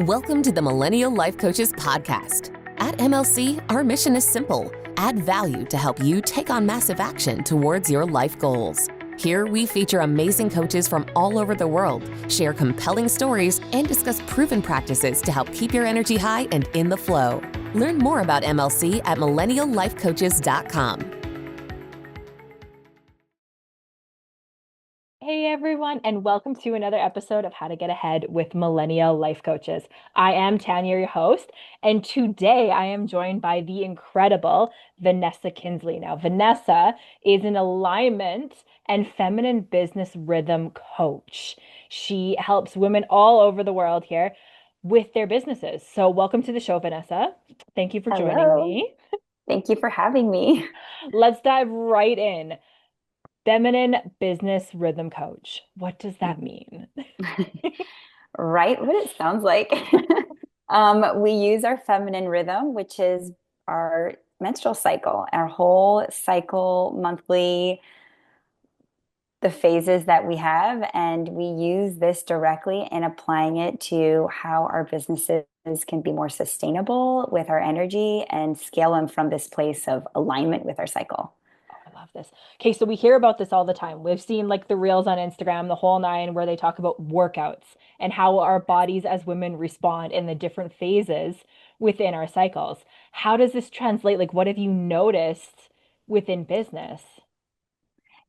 Welcome to the Millennial Life Coaches podcast. At MLC, our mission is simple: add value to help you take on massive action towards your life goals. Here, we feature amazing coaches from all over the world, share compelling stories, and discuss proven practices to help keep your energy high and in the flow. Learn more about MLC at millenniallifecoaches.com. Hey everyone, and welcome to another episode of How to Get Ahead with Millennial Life Coaches. I am Tanya, your host, and today I am joined by the incredible Vanessa Kinsley. Now, Vanessa is an alignment and feminine business rhythm coach. She helps women all over the world here with their businesses. So, welcome to the show, Vanessa. Thank you for joining Hello. me. Thank you for having me. Let's dive right in. Feminine business rhythm coach. What does that mean? Right, what it sounds like. We use our feminine rhythm, which is our menstrual cycle, our whole cycle monthly, the phases that we have, and we use this directly in applying it to how our businesses can be more sustainable with our energy and scale them from this place of alignment with our cycle. I love this. Okay, so we hear about this all the time. We've seen like the reels on Instagram, the whole nine, where they talk about workouts and how our bodies as women respond in the different phases within our cycles. How does this translate? Like, what have you noticed within business?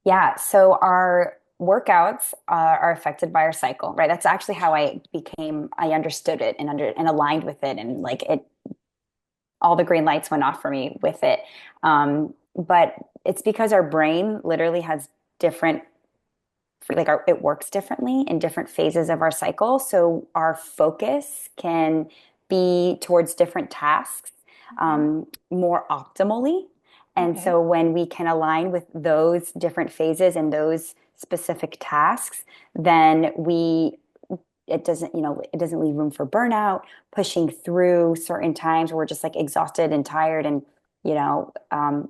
Yeah, so our workouts are affected by our cycle, right? That's actually how I understood it and aligned with it, and like it, all the green lights went off for me with it. But it's because our brain literally has different, it works differently in different phases of our cycle. So our focus can be towards different tasks more optimally. And Okay. so when we can align with those different phases and those specific tasks, then it doesn't leave room for burnout, pushing through certain times where we're just like exhausted and tired, and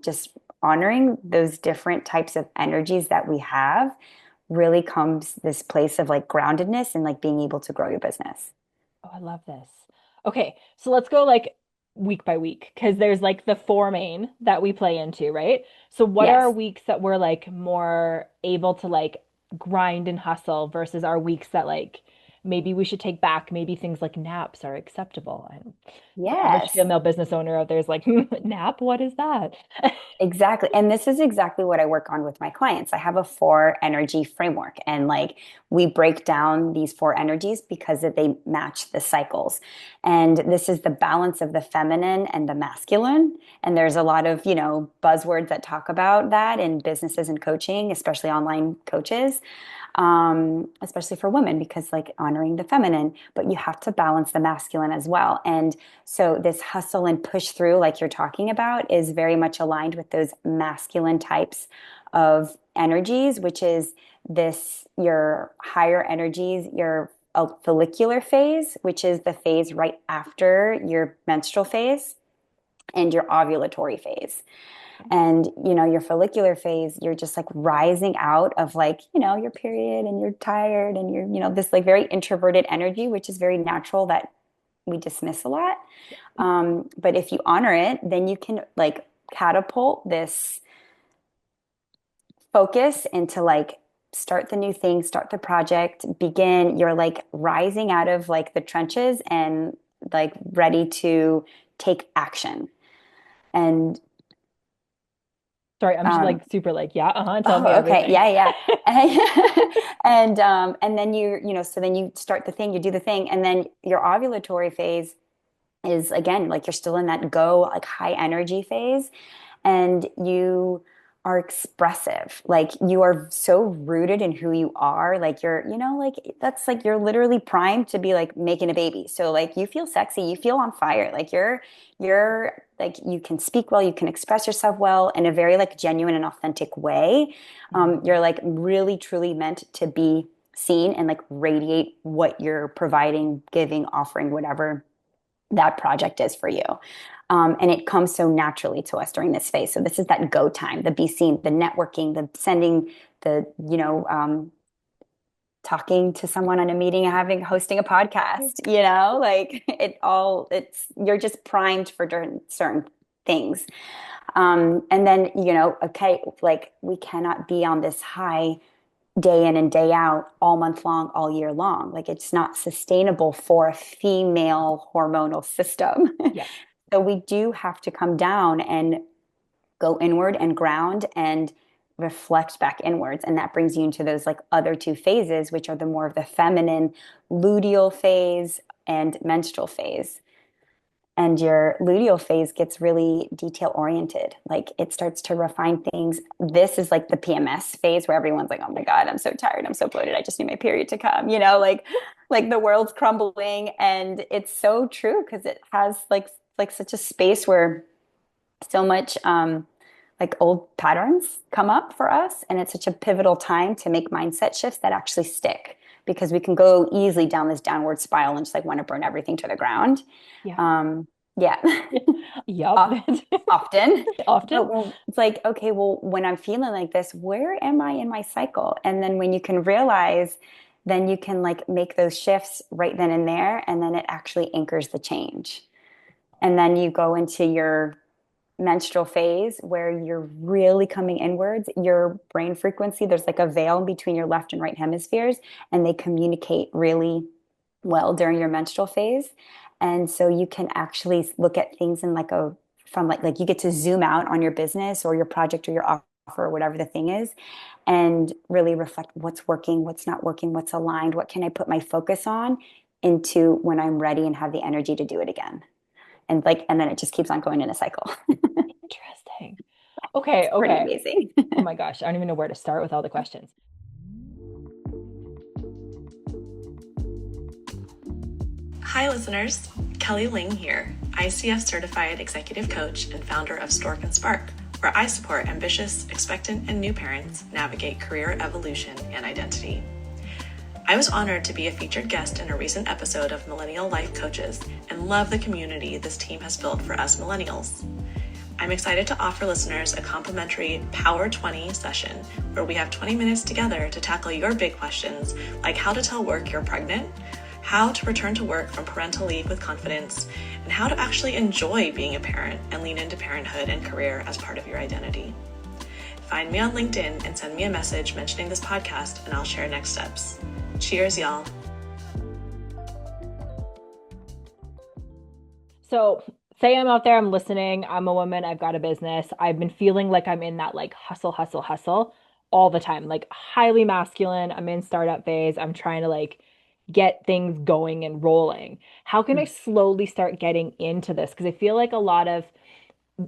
just honoring those different types of energies that we have really comes this place of like groundedness and like being able to grow your business. Oh, I love this. Okay, so let's go like week by week because there's like the four main that we play into, right? So what are Yes. weeks that we're like more able to like grind and hustle versus our weeks that like maybe we should take back, maybe things like naps are acceptable. And the average Yes. female business owner out there is like, nap, what is that? Exactly. And this is exactly what I work on with my clients. I have a four energy framework, and like we break down these four energies because they match the cycles. And this is the balance of the feminine and the masculine. And there's a lot of, buzzwords that talk about that in businesses and coaching, especially online coaches, especially for women, because like honoring the feminine, but you have to balance the masculine as well. And so this hustle and push through, like you're talking about, is very much aligned with those masculine types of energies, which is your higher energies, your follicular phase, which is the phase right after your menstrual phase, and your ovulatory phase. And your follicular phase, you're just like rising out of like your period, and you're tired, and you're this like very introverted energy, which is very natural, that we dismiss a lot. But if you honor it, then you can like catapult this focus into like start the new thing, start the project, begin. You're like rising out of like the trenches and like ready to take action. And Sorry, I'm just um, like super like, yeah, tell me oh, okay. everything. Yeah, yeah. And then so then you start the thing, you do the thing, and then your ovulatory phase is again like you're still in that go like high energy phase, and you are expressive. Like you are so rooted in who you are. Like like that's like you're literally primed to be like making a baby. So like you feel sexy, you feel on fire. Like you're like you can speak well, you can express yourself well in a very like genuine and authentic way. Mhm. You're like really truly meant to be seen and like radiate what you're providing, giving, offering, whatever that project is for you. And it comes so naturally to us during this phase. So this is that go time, the be seen, the networking, the sending, the talking to someone on a meeting, hosting a podcast, like you're just primed for certain things. And then, okay, like we cannot be on this high day in and day out all month long, all year long. Like it's not sustainable for a female hormonal system. Yeah. So we do have to come down and go inward and ground and reflect back inwards. And that brings you into those like other two phases, which are the more of the feminine luteal phase and menstrual phase. And your luteal phase gets really detail oriented. Like it starts to refine things. This is like the PMS phase where everyone's like, oh my God, I'm so tired. I'm so bloated. I just need my period to come, like the world's crumbling. And it's so true because it has like such a space where so much like old patterns come up for us. And it's such a pivotal time to make mindset shifts that actually stick because we can go easily down this downward spiral and just like want to burn everything to the ground. Yeah. Yeah. Yup. Often. Often. But it's like, okay, well, when I'm feeling like this, where am I in my cycle? And then when you can realize, then you can like make those shifts right then and there. And then it actually anchors the change. And then you go into your menstrual phase where you're really coming inwards. Your brain frequency, there's like a veil between your left and right hemispheres, and they communicate really well during your menstrual phase. And so you can actually look at things in like you get to zoom out on your business or your project or your offer or whatever the thing is, and really reflect what's working, what's not working, what's aligned, what can I put my focus on into when I'm ready and have the energy to do it again. And then it just keeps on going in a cycle. Interesting. Okay. Pretty Okay. amazing. Oh my gosh. I don't even know where to start with all the questions. Hi, listeners. Kelly Ling here, ICF certified executive coach and founder of Stork and Spark, where I support ambitious, expectant, and new parents navigate career evolution and identity. I was honored to be a featured guest in a recent episode of Millennial Life Coaches and love the community this team has built for us millennials. I'm excited to offer listeners a complimentary Power 20 session where we have 20 minutes together to tackle your big questions like how to tell work you're pregnant, how to return to work from parental leave with confidence, and how to actually enjoy being a parent and lean into parenthood and career as part of your identity. Find me on LinkedIn and send me a message mentioning this podcast and I'll share next steps. Cheers, y'all. So say I'm out there, I'm listening, I'm a woman, I've got a business. I've been feeling like I'm in that like hustle all the time, like highly masculine. I'm in startup phase. I'm trying to like get things going and rolling. How can I slowly start getting into this? Because I feel like a lot of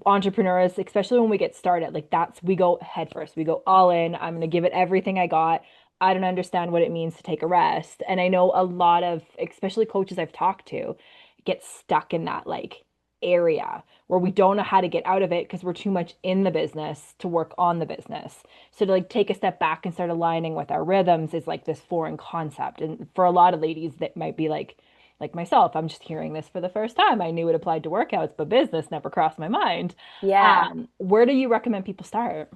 entrepreneurs, especially when we get started, like we go head first. We go all in. I'm going to give it everything I got. I don't understand what it means to take a rest. And I know a lot of, especially coaches I've talked to, get stuck in that like area where we don't know how to get out of it because we're too much in the business to work on the business. So to like take a step back and start aligning with our rhythms is like this foreign concept. And for a lot of ladies that might be like myself, I'm just hearing this for the first time. I knew it applied to workouts, but business never crossed my mind. Yeah. Where do you recommend people start?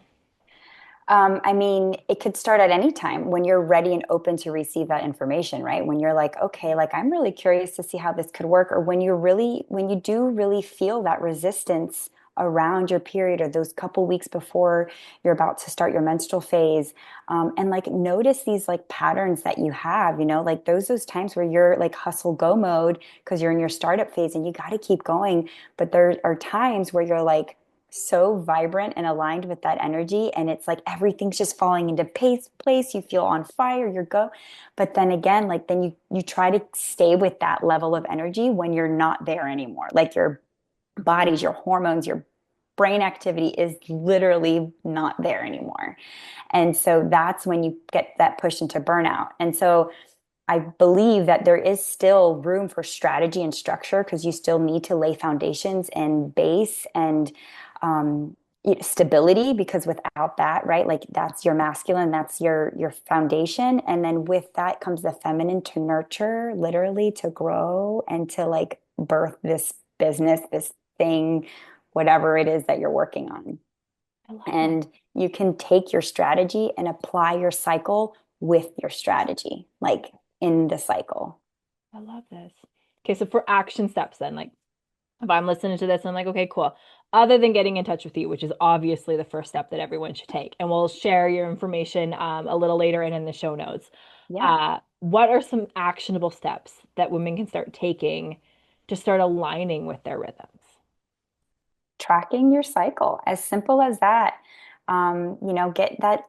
I mean, it could start at any time when you're ready and open to receive that information, right? When you're like, okay, like I'm really curious to see how this could work, or when you do really feel that resistance around your period or those couple weeks before you're about to start your menstrual phase, and like notice these like patterns that you have, like those times where you're like hustle go mode because you're in your startup phase and you got to keep going, but there are times where you're like so vibrant and aligned with that energy, and it's like everything's just falling into place. You feel on fire, but then again, like then you try to stay with that level of energy when you're not there anymore. Like your bodies, your hormones, your brain activity is literally not there anymore. And so that's when you get that push into burnout. And so I believe that there is still room for strategy and structure because you still need to lay foundations and base and stability, because without that, right, like that's your masculine, that's your foundation. And then with that comes the feminine to nurture, literally to grow and to like birth this business, this thing, whatever it is that you're working on. I love And you can take your strategy and apply your cycle with your strategy, like in the cycle. I love this. Okay, so for action steps then, like if I'm listening to this, I'm like, okay, cool. Other than getting in touch with you, which is obviously the first step that everyone should take, and we'll share your information a little later and in the show notes. Yeah. What are some actionable steps that women can start taking to start aligning with their rhythms? Tracking your cycle, as simple as that. Get that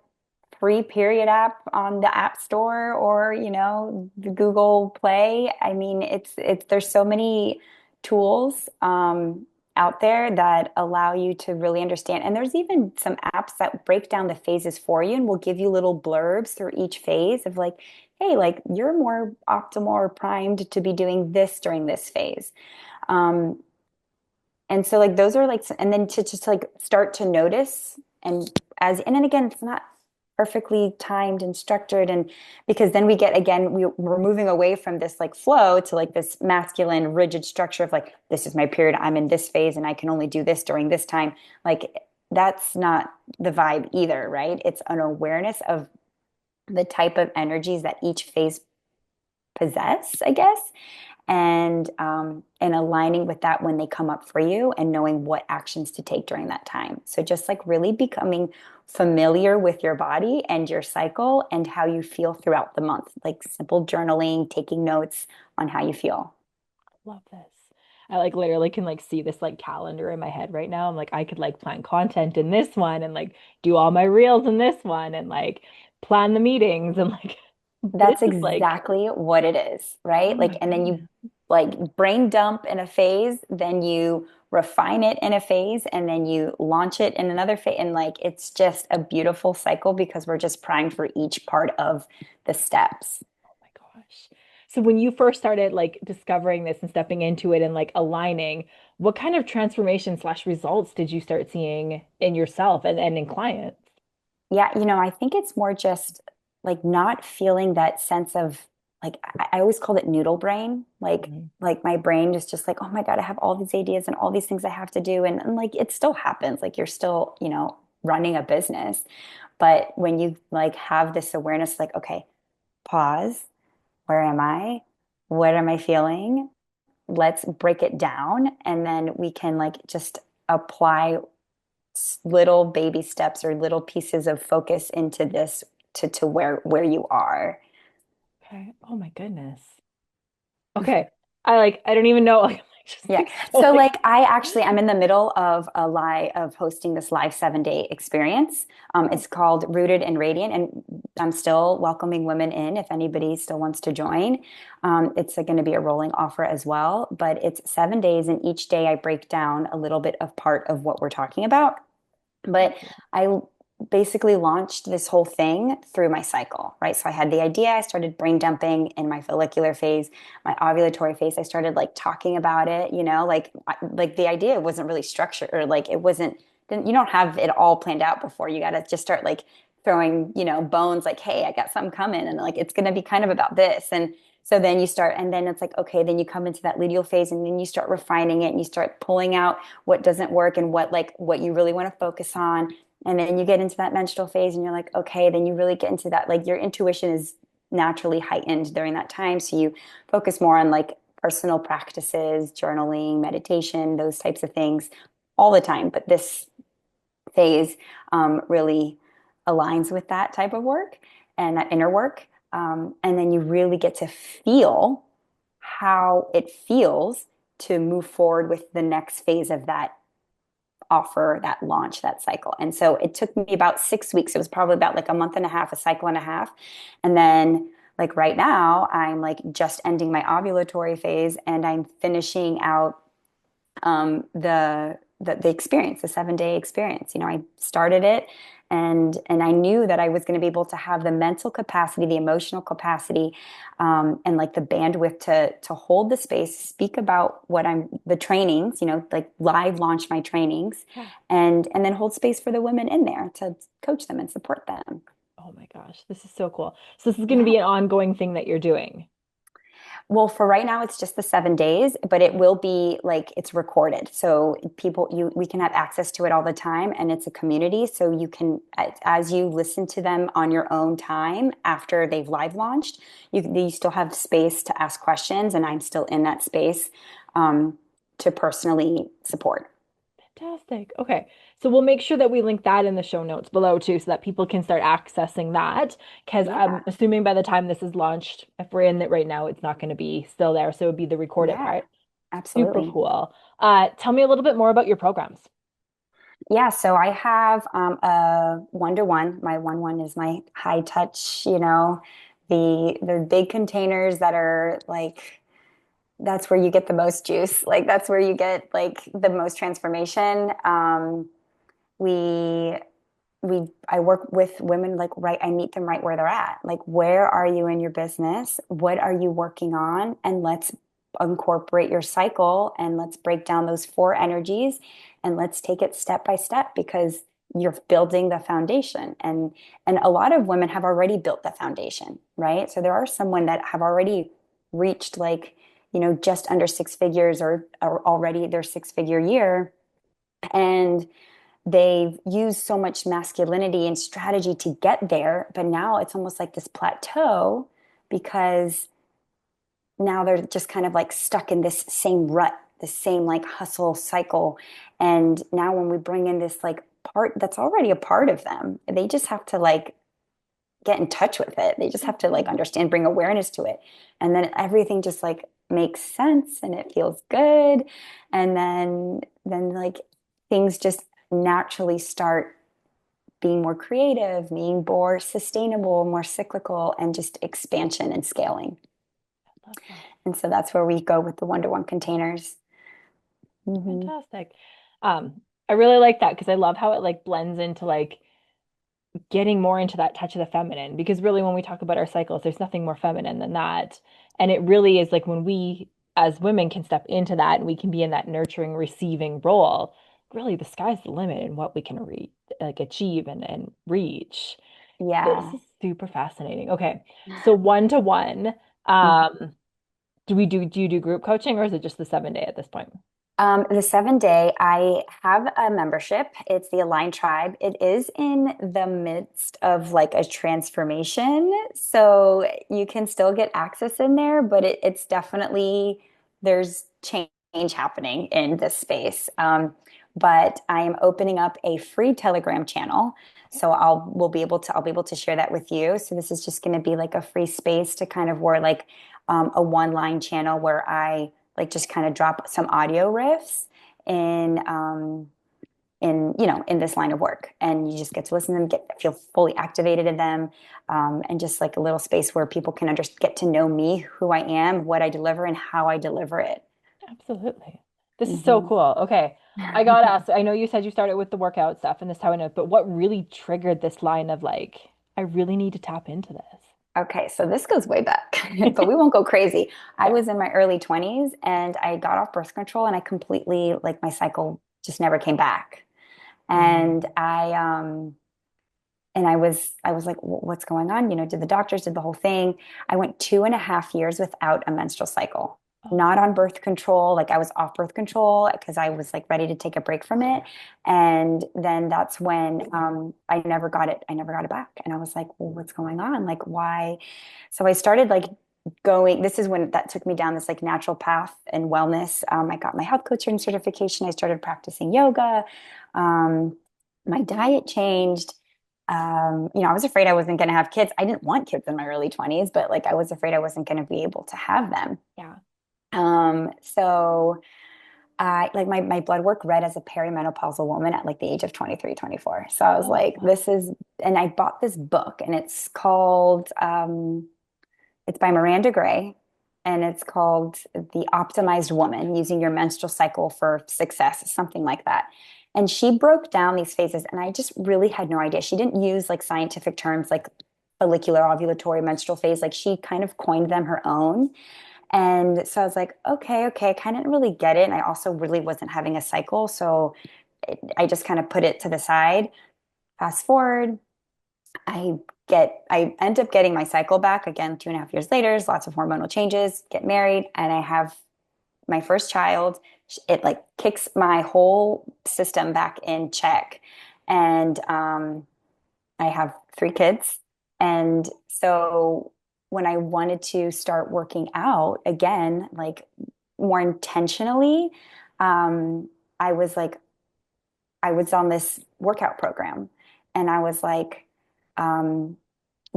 free period app on the App Store or, the Google Play. I mean, there's so many tools out there that allow you to really understand. And there's even some apps that break down the phases for you and will give you little blurbs through each phase of like, hey, like you're more optimal or primed to be doing this during this phase. Um, and so like those are like, and then to just like start to notice and then again, it's not perfectly timed and structured. And because then we get, again, we're moving away from this like flow to like this masculine rigid structure of like, this is my period. I'm in this phase and I can only do this during this time. Like that's not the vibe either, right? It's an awareness of the type of energies that each phase possess, I guess, and aligning with that when they come up for you and knowing what actions to take during that time. So just like really becoming familiar with your body and your cycle and how you feel throughout the month, like simple journaling, taking notes on how you feel. Love this. I like literally can like see this like calendar in my head right now. I'm like, I could like plan content in this one and like do all my reels in this one and like plan the meetings and like this That's is like, exactly what it is, oh right? Like, my and then you goodness. like brain dump in a phase, then you refine it in a phase, and then you launch it in another phase. And like, it's just a beautiful cycle because we're just primed for each part of the steps. Oh my gosh. So when you first started like discovering this and stepping into it and like aligning, what kind of transformation slash results did you start seeing in yourself and in clients? Yeah, I think it's more just like not feeling that sense of like I always called it noodle brain. Mhm. Like my brain is just like, oh my God, I have all these ideas and all these things I have to do. And like it still happens. Like you're still, running a business. But when you like have this awareness, like, okay, pause, where am I? What am I feeling? Let's break it down. And then we can like just apply little baby steps or little pieces of focus into this to where you are. Okay. Oh my goodness. Okay. I don't even know. Like, I'm like just Yeah. like so So like like I'm in the middle of hosting this live 7 day experience. It's called Rooted and Radiant, and I'm still welcoming women in if anybody still wants to join. It's going to be a rolling offer as well, but it's 7 days, and each day I break down a little bit of part of what we're talking about. But I basically launched this whole thing through my cycle, right? So I had the idea, I started brain dumping in my follicular phase, my ovulatory phase. I started like talking about it, like the idea wasn't really structured or like it wasn't, you don't have it all planned out before. You got to just start like throwing, bones like, hey, I got something coming and like it's going to be kind of about this. And so then you start, and then it's like, okay, then you come into that luteal phase and then you start refining it and you start pulling out what doesn't work and what you really want to focus on. And then you get into that menstrual phase and you're like, okay, then you really get into that, like your intuition is naturally heightened during that time. So you focus more on like personal practices, journaling, meditation, those types of things all the time. But this phase really aligns with that type of work and that inner work. And then you really get to feel how it feels to move forward with the next phase of that offer, that launch, that cycle. And so it took me about 6 weeks. It was probably about like a month and a half, a cycle and a half. And then like right now, I'm like just ending my ovulatory phase and I'm finishing out the experience, the 7 day experience. I started it and I knew that I was going to be able to have the mental capacity, the emotional capacity, and like the bandwidth to hold the space, speak about the trainings, like live launch my trainings, yeah. and then hold space for the women in there to coach them and support them. Oh my gosh, this is so cool. So this is going to Yeah. be an ongoing thing that you're doing. Well, for right now, it's just the 7 days, but it will be like it's recorded. So we can have access to it all the time, and it's a community. So you can, as you listen to them on your own time after they've live launched, you still have space to ask questions, and I'm still in that space to personally support. Fantastic. Okay. So we'll make sure that we link that in the show notes below too, so that people can start accessing that. Because Yeah, I'm assuming by the time this is launched, if we're in it right now, it's not going to be still there. So it would be the recorded yeah, part. Super absolutely. cool. Tell me a little bit more about your programs. Yeah, so I have a one-to-one. My one is my high touch, the big containers that are like that's where you get the most juice. Like that's where you get like the most transformation. We I work with women like right, I meet them right where they're at. Like where are you in your business? What are you working on? And let's incorporate your cycle and let's break down those four energies and let's take it step by step because you're building the foundation and a lot of women have already built the foundation, right? So there are some women that have already reached like, just under six figures or already their six-figure year and they've used so much masculinity and strategy to get there, but now it's almost like this plateau because now they're just kind of like stuck in this same rut, the same like hustle cycle. And now when we bring in this like part that's already a part of them, they just have to like get in touch with it. They just have to like Mhm. understand, bring awareness to it. And then everything just like makes sense and it feels good. And then like things just naturally start being more creative, being more sustainable, more cyclical, and just expansion and scaling. Love that. And so that's where we go with the one-to-one containers. Hmm. Fantastic. I really like that because I love how it like blends into like getting more into that touch of the feminine because really when we talk about our cycles, there's nothing more feminine than that. And it really is like when we as women can step into that and we can be in that nurturing, receiving role, really the sky's the limit in what we can like achieve and reach. So this Yeah. is super fascinating. Okay. So one to one, Mhm. um, do you do group coaching or is it just the 7 day at this point? The 7 day, I have a membership. It's the Align Tribe. It is in the midst of like a transformation. So you can still get access in there, but it's definitely, there's change happening in this space. But I am opening up a free Telegram channel. So I'll be able to share that with you. So this is just going to be like a free space to kind of where like a one line channel where I like just kind of drop some audio riffs in in this line of work and you just get to listen to them feel fully activated in them and just like a little space where people can get to know me, who I am, what I deliver, and how I deliver it. Absolutely. This is so Hmm. cool. Okay. I gotta ask, I know you said you started with the workout stuff and this is how I know, but what really triggered this line of like, I really need to tap into Okay, so this goes way back, but we won't go crazy. I this? was in my early 20s and I got off birth control and I completely like my cycle just never came back. And I was like, What's going on?" Did the doctors, did the whole thing. I went 2.5 years without a menstrual cycle, Oh, not on birth control. Like I was off birth control because I was like ready to take a break from it. And then that's when I never got it. I never got it back. And I was like, well, what's going on? Like, why? So I started like going, this is when that took me down this like natural path and wellness. I got my health coaching certification. I started practicing yoga. Um, my diet changed. I was afraid I wasn't going to have kids. I didn't want kids in my early 20s, but like I was afraid I wasn't going to be able to have them. yeah. So I like my blood work read as a perimenopausal woman at like the age of 23, 24. So I was Oh, like, wow. and I bought this book and it's called, it's by Miranda Gray and it's called The Optimized Woman, Using Your Menstrual Cycle for Success, something like that. And she broke down these phases and I just really had no idea. She didn't use like scientific terms like follicular, ovulatory, menstrual phase. Like she kind of coined them her own. And so I was like, okay, I kind of didn't really get it. And I also really wasn't having a cycle. So I just kind of put it to the side. Fast forward, I I end up getting my cycle back again 2.5 years later. There's lots of hormonal changes, get married, and I have my first child. It like kicks my whole system back in check. And I have 3 kids. And so when I wanted to start working out again, like more intentionally, um, I was like, I was on this workout program and I was like, um,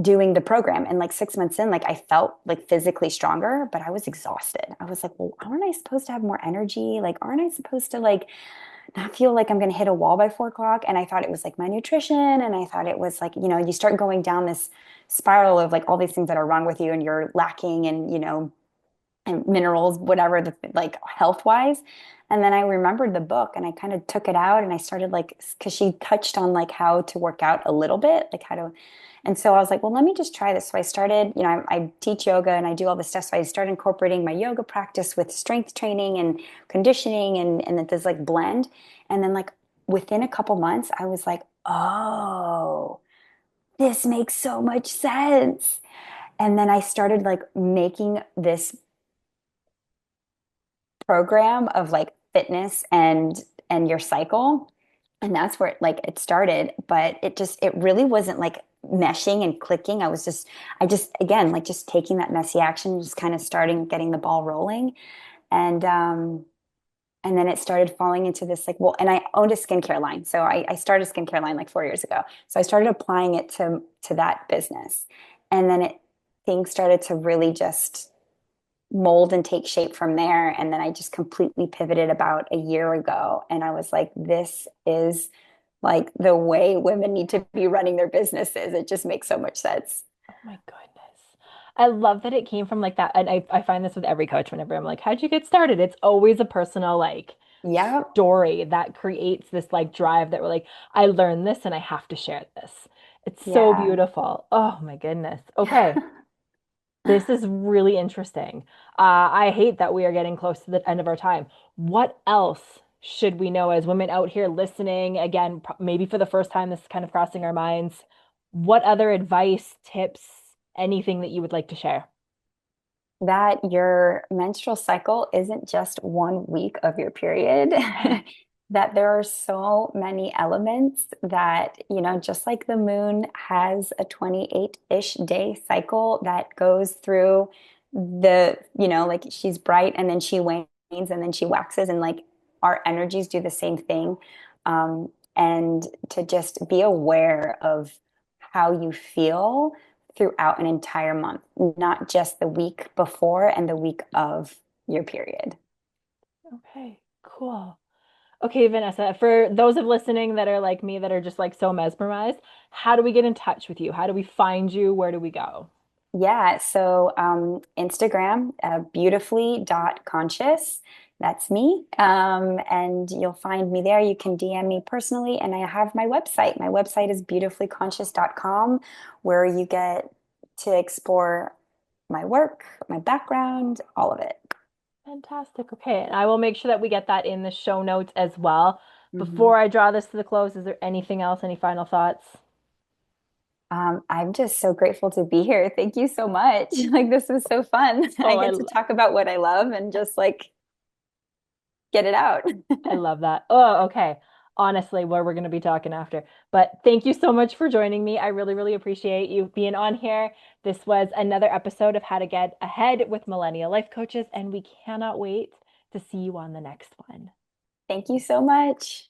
doing the program. And like 6 months in, like I felt like physically stronger, but I was exhausted. I was like, well, aren't I supposed to have more energy? Like, aren't I supposed to like not feel like I'm going to hit a wall by 4 o'clock? And I thought it was like my nutrition. And I thought it was like, you start going down this spiral of like all these things that are wrong with you and you're lacking and minerals, whatever, like health wise. And then I remembered the book and I kind of took it out and I started like, because she touched on like how to work out a little bit, like how to, and so I was like, well, let me just try this. So I started, I teach yoga and I do all this stuff. So I started incorporating my yoga practice with strength training and conditioning and this like blend. And then like within a couple months, I was like, oh, this makes so much sense. And then I started like making this program of like fitness and your cycle, and that's where it started, but it really wasn't like meshing and clicking. I just again like just taking that messy action, just kind of starting getting the ball rolling. And and then it started falling into this like, well, and I owned a skincare line, so I started a skincare line like 4 years ago, so I started applying it to that business, and then things started to really just mold and take shape from there. And then I just completely pivoted about a year ago. And I was like, this is like the way women need to be running their businesses. It just makes so much sense. Oh my goodness. I love that it came from like that. And I find this with every coach whenever I'm like, how'd you get started? It's always a personal like Yeah. story that creates this like drive that we're like, I learned this and I have to share this. It's so Yeah. beautiful. Oh my goodness. Okay. This is really interesting. I hate that we are getting close to the end of our time. What else should we know as women out here listening? Again, maybe for the first time, this is kind of crossing our minds. What other advice, tips, anything that you would like to share? That your menstrual cycle isn't just 1 week of your period, that there are so many elements that, just like the moon has a 28-ish day cycle that goes through like she's bright and then she wanes and then she waxes, and like our energies do the same thing. And to just be aware of how you feel throughout an entire month, not just the week before and the week of your period. Okay, cool. Okay, Vanessa, for those of listening that are like me, that are just like so mesmerized, how do we get in touch with you? How do we find you? Where do we go? Yeah, so Instagram, beautifully.conscious. That's me. And you'll find me there. You can DM me personally. And I have my website. My website is beautifullyconscious.com, where you get to explore my work, my background, all of it. Fantastic. Okay, and I will make sure that we get that in the show notes as well. Mhm. Before I draw this to the close, is there anything else? Any final thoughts? I'm just so grateful to be here. Thank you so much. Like, this was so fun. I Oh, get to talk about what I love and just like get it out. I love that. Oh, okay. Honestly, where we're going to be talking after. But thank you so much for joining me. I really, really appreciate you being on here. This was another episode of How to Get Ahead with Millennial Life Coaches, and we cannot wait to see you on the next one. Thank you so much.